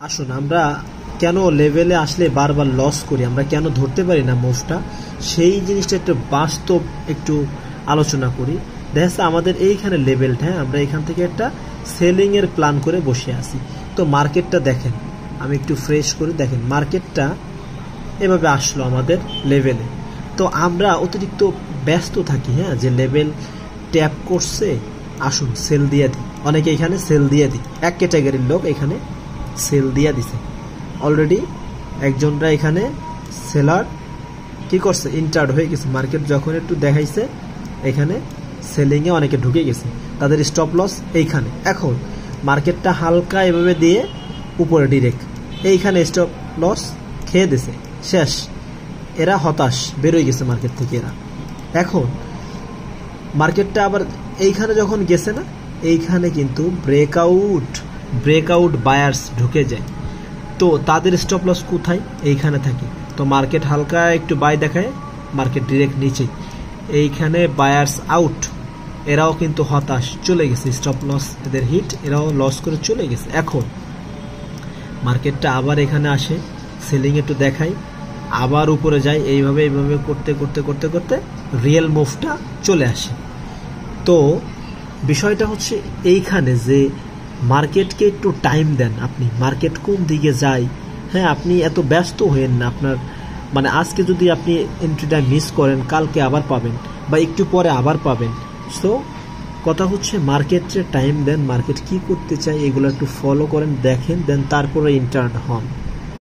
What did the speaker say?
আসুন আমরা কেন লেভেলে আসলে বারবার লস করি, আমরা কেন ধরতে পারি না মুভটা, সেই জিনিসটা একটু বাস্তব একটু আলোচনা করি। দেখা যাচ্ছে আমাদের এইখানে লেভেলটা, আমরা এখান থেকে একটা সেলিং এর প্ল্যান করে বসে আছি। তো মার্কেটটা দেখেন, আমি একটু ফ্রেশ করে দেখেন, মার্কেটটা এভাবে আসলো আমাদের লেভেলে। তো আমরা অতিরিক্ত ব্যস্ত থাকি, হ্যাঁ, যে লেভেল ট্যাপ করছে, আসুন সেল দিয়ে দিই। অনেকে এখানে সেল দিয়ে দিই, এক ক্যাটাগরির লোক এখানে সেল দিয়ে দিছে অলরেডি। একজনরা এখানে সেলার কি করছে, ইন্টার্ড হয়ে গেছে। মার্কেট যখন একটু দেখাইছে এখানে সেলিংয়ে অনেকে ঢুকে গেছে, তাদের স্টপ লস এইখানে। এখন মার্কেটটা হালকা এভাবে দিয়ে উপরে ডিরেক্ট এইখানে স্টপ লস খেয়ে দিছে, শেষ। এরা হতাশ, বেরোয় গেছে মার্কেট থেকে এরা। এখন মার্কেটটা আবার এইখানে যখন গেছে না, এইখানে কিন্তু ব্রেকআউট বায়ার্স ঢুকে যায়। তো তাদের স্টপ লস কোথায়, এইখানে থাকে। তো মার্কেট হালকা একটু বাই দেখায়, মার্কেট ডিরেক্ট নিচে, এইখানে বায়ার্স আউট, এরাও কিন্তু হতাশ, চলে গেছে, স্টপ লস এদের হিট, এরাও লস করে চলে গেছে। এখন মার্কেটটা আবার এখানে আসে, সেলিং একটু দেখায়, আবার উপরে যায়, এইভাবে করতে করতে করতে করতে রিয়েল মুভটা চলে আসে। তো বিষয়টা হচ্ছে এইখানে যে মার্কেটকে একটু টাইম দেন আপনি, মার্কেট কোন দিকে যায়, হ্যাঁ, আপনি এত ব্যস্ত হয়েন না। আপনার মানে আজকে যদি আপনি এন্ট্রিটা মিস করেন, কালকে আবার পাবেন বা একটু পরে আবার পাবেন। সো কথা হচ্ছে মার্কেটে টাইম দেন, মার্কেট কি করতে চায় এগুলো একটু ফলো করেন, দেখেন, দেন তারপরে ইন্টার্ন হন।